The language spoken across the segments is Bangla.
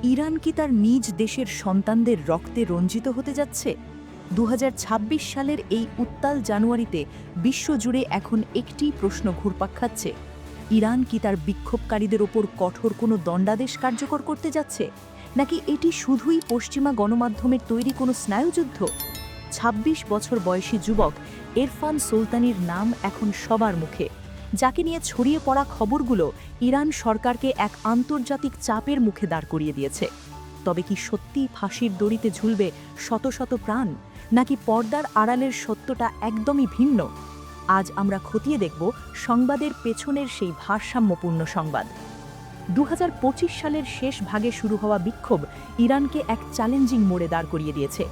ইরান কি তার নিজ দেশের সন্তানদের রক্তে রঞ্জিত হতে যাচ্ছে? ২০২৬ সালের এই উত্তাল জানুয়ারিতে বিশ্বজুড়ে এখন একটি প্রশ্ন ঘুরপাক খাচ্ছে। ইরান কি তার বিক্ষোভকারীদের ওপর কঠোর কোনো দণ্ডাদেশ কার্যকর করতে যাচ্ছে, নাকি এটি শুধুই পশ্চিমা গণমাধ্যমের তৈরি কোনো স্নায়ুযুদ্ধ? ২৬ বছর বয়সী যুবক এরফান সুলতানির নাম এখন সবার মুখে, যাকে নিয়ে ছড়িয়ে পড়া খবরগুলো ইরান সরকারকে এক আন্তর্জাতিক চাপের মুখে দাঁড় করিয়ে দিয়েছে। তবে কি সত্যিই ফাঁসির দড়িতে ঝুলবে শত শত প্রাণ, নাকি পর্দার আড়ালের সত্যটা একদমই ভিন্ন? আজ আমরা খতিয়ে দেখব সংবাদের পেছনের সেই ভারসাম্যপূর্ণ সংবাদ। ২০২৫ সালের শেষ ভাগে শুরু হওয়া বিক্ষোভ ইরানকে এক চ্যালেঞ্জিং মোড়ে দাঁড় করিয়ে দিয়েছে।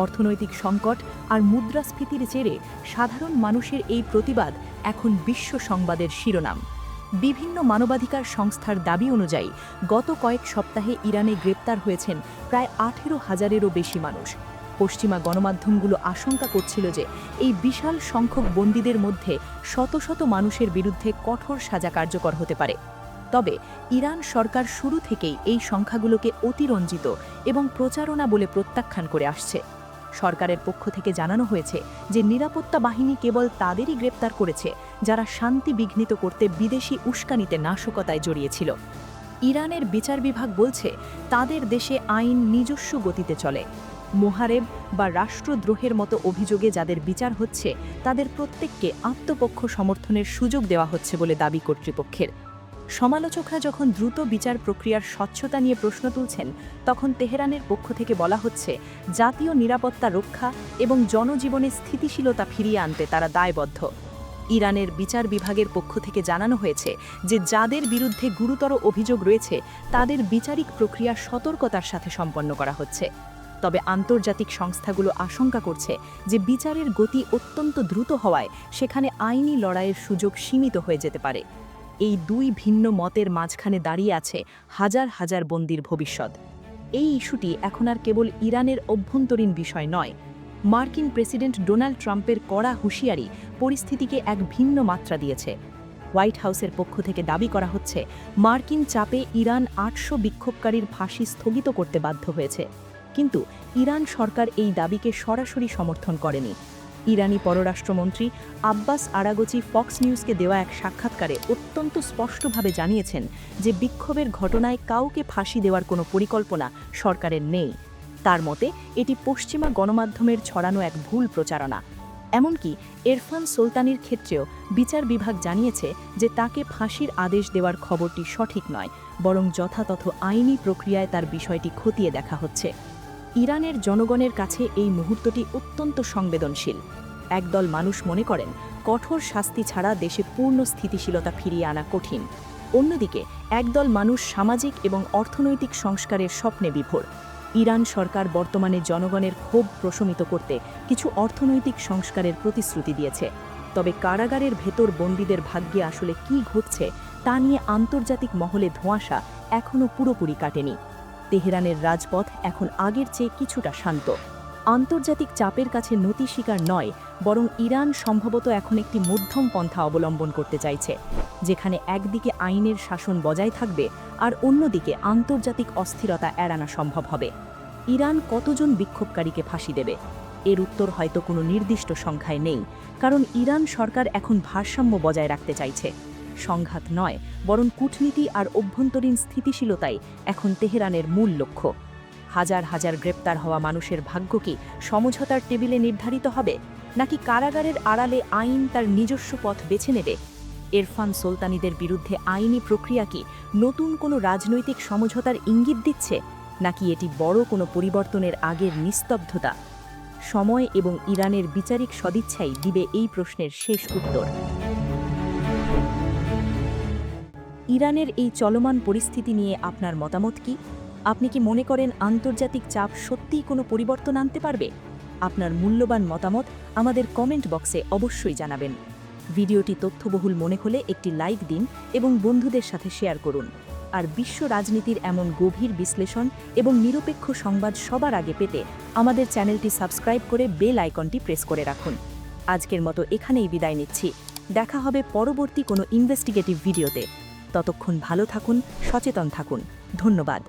অর্থনৈতিক সংকট আর মুদ্রাস্ফীতির জেরে সাধারণ মানুষের এই প্রতিবাদ এখন বিশ্ব সংবাদের শিরোনাম। বিভিন্ন মানবাধিকার সংস্থার দাবি অনুযায়ী গত কয়েক সপ্তাহে ইরানে গ্রেপ্তার হয়েছেন প্রায় ১৮,০০০-এরও বেশি মানুষ। পশ্চিমা গণমাধ্যমগুলো আশঙ্কা করছিল যে এই বিশাল সংখ্যক বন্দীদের মধ্যে শত শত মানুষের বিরুদ্ধে কঠোর সাজা কার্যকর হতে পারে। তবে ইরান সরকার শুরু থেকেই এই সংখ্যাগুলোকে অতিরঞ্জিত এবং প্রচারণা বলে প্রত্যাখ্যান করে আসছে। সরকারের পক্ষ থেকে জানানো হয়েছে যে নিরাপত্তা বাহিনী কেবল তাদেরই গ্রেপ্তার করেছে যারা শান্তি বিঘ্নিত করতে বিদেশি উস্কানিতে নাশকতায় জড়িয়েছিল। ইরানের বিচার বিভাগ বলছে তাদের দেশে আইন নিজস্ব গতিতে চলে। মোহারেব বা রাষ্ট্রদ্রোহের মতো অভিযোগে যাদের বিচার হচ্ছে তাদের প্রত্যেককে আত্মপক্ষ সমর্থনের সুযোগ দেওয়া হচ্ছে বলে দাবি কর্তৃপক্ষের। সমালোচকরা যখন দ্রুত বিচার প্রক্রিয়ার স্বচ্ছতা নিয়ে প্রশ্ন তুলছেন, তখন তেহরানের পক্ষ থেকে বলা হচ্ছে জাতীয় নিরাপত্তা রক্ষা এবং জনজীবনে স্থিতিশীলতা ফিরিয়ে আনতে তারা দায়বদ্ধ। ইরানের বিচার বিভাগের পক্ষ থেকে জানানো হয়েছে যে যাদের বিরুদ্ধে গুরুতর অভিযোগ রয়েছে তাদের বিচারিক প্রক্রিয়া সতর্কতার সাথে সম্পন্ন করা হচ্ছে। তবে আন্তর্জাতিক সংস্থাগুলো আশঙ্কা করছে যে বিচারের গতি অত্যন্ত দ্রুত হওয়ায় সেখানে আইনি লড়াইয়ের সুযোগ সীমিত হয়ে যেতে পারে। এই দুই ভিন্ন মতের মাঝখানে দাঁড়িয়ে আছে হাজার হাজার বন্দীর ভবিষ্যৎ। এই ইস্যুটি এখন আর কেবল ইরানের অভ্যন্তরীণ বিষয় নয়। মার্কিন প্রেসিডেন্ট ডোনাল্ড ট্রাম্পের কড়া হুঁশিয়ারি পরিস্থিতিকে এক ভিন্ন মাত্রা দিয়েছে। হোয়াইট হাউসের পক্ষ থেকে দাবি করা হচ্ছে মার্কিন চাপে ইরান ৮০০ বিক্ষোভকারীর ফাঁসি স্থগিত করতে বাধ্য হয়েছে। কিন্তু ইরান সরকার এই দাবিকে সরাসরি সমর্থন করেনি। ইরানি পররাষ্ট্রমন্ত্রী আব্বাস আরাগচি ফক্স নিউজকে দেওয়া এক সাক্ষাৎকারে অত্যন্ত স্পষ্টভাবে জানিয়েছেন যে বিক্ষোভের ঘটনায় কাউকে ফাঁসি দেওয়ার কোনো পরিকল্পনা সরকারের নেই। তার মতে এটি পশ্চিমা গণমাধ্যমের ছড়ানো এক ভুল প্রচারণা। এমনকি এরফান সুলতানির ক্ষেত্রেও বিচার বিভাগ জানিয়েছে যে তাকে ফাঁসির আদেশ দেওয়ার খবরটি সঠিক নয়, বরং যথাযথ আইনি প্রক্রিয়ায় তার বিষয়টি খতিয়ে দেখা হচ্ছে। ইরানের জনগণের কাছে এই মুহূর্তটি অত্যন্ত সংবেদনশীল। একদল মানুষ মনে করেন কঠোর শাস্তি ছাড়া দেশে পূর্ণ স্থিতিশীলতা ফিরিয়ে আনা কঠিন। অন্যদিকে একদল মানুষ সামাজিক এবং অর্থনৈতিক সংস্কারের স্বপ্নে বিভোর। ইরান সরকার বর্তমানে জনগণের ক্ষোভ প্রশমিত করতে কিছু অর্থনৈতিক সংস্কারের প্রতিশ্রুতি দিয়েছে। তবে কারাগারের ভেতর বন্দীদের ভাগ্যে আসলে কী ঘটছে তা নিয়ে আন্তর্জাতিক মহলে ধোঁয়াশা এখনও পুরোপুরি কাটেনি। তেহরানের রাজপথ এখন আগের চেয়ে কিছুটা শান্ত। আন্তর্জাতিক চাপের কাছে নতি স্বীকার নয়, বরং ইরান সম্ভবত এখন একটি মধ্যম পন্থা অবলম্বন করতে চাইছে, যেখানে একদিকে আইনের শাসন বজায় থাকবে আর অন্যদিকে আন্তর্জাতিক অস্থিরতা এড়ানো সম্ভব হবে। ইরান কতজন বিক্ষোভকারীকে ফাঁসি দেবে? এর উত্তর হয়তো কোনো নির্দিষ্ট সংখ্যায় নেই, কারণ ইরান সরকার এখন ভারসাম্য বজায় রাখতে চাইছে। সংঘাত নয়, বরং কূটনীতি আর অভ্যন্তরীণ স্থিতিশীলতাই এখন তেহরানের মূল লক্ষ্য। হাজার হাজার গ্রেপ্তার হওয়া মানুষের ভাগ্য কি সমঝোতার টেবিলে নির্ধারিত হবে, নাকি কারাগারের আড়ালে আইন তার নিজস্ব পথ বেছে নেবে? এরফান সুলতানিদের বিরুদ্ধে আইনি প্রক্রিয়া কি নতুন কোনো রাজনৈতিক সমঝোতার ইঙ্গিত দিচ্ছে, নাকি এটি বড় কোনো পরিবর্তনের আগের নিস্তব্ধতা? সময় এবং ইরানের বিচারিক সদিচ্ছাই দিবে এই প্রশ্নের শেষ উত্তর। ইরানের এই চলমান পরিস্থিতি নিয়ে আপনার মতামত কি? আপনি কি মনে করেন আন্তর্জাতিক চাপ সত্যিই কোনো পরিবর্তন আনতে পারবে? আপনার মূল্যবান মতামত আমাদের কমেন্ট বক্সে অবশ্যই জানাবেন। ভিডিওটি তথ্যবহুল মনে হলে একটি লাইক দিন এবং বন্ধুদের সাথে শেয়ার করুন। আর বিশ্ব রাজনীতির এমন গভীর বিশ্লেষণ এবং নিরপেক্ষ সংবাদ সবার আগে পেতে আমাদের চ্যানেলটি সাবস্ক্রাইব করে বেল আইকনটি প্রেস করে রাখুন। আজকের মতো এখানেই বিদায় নিচ্ছি। দেখা হবে পরবর্তী কোনো ইনভেস্টিগেটিভ ভিডিওতে। ততক্ষণ ভালো থাকুন, সচেতন থাকুন। ধন্যবাদ।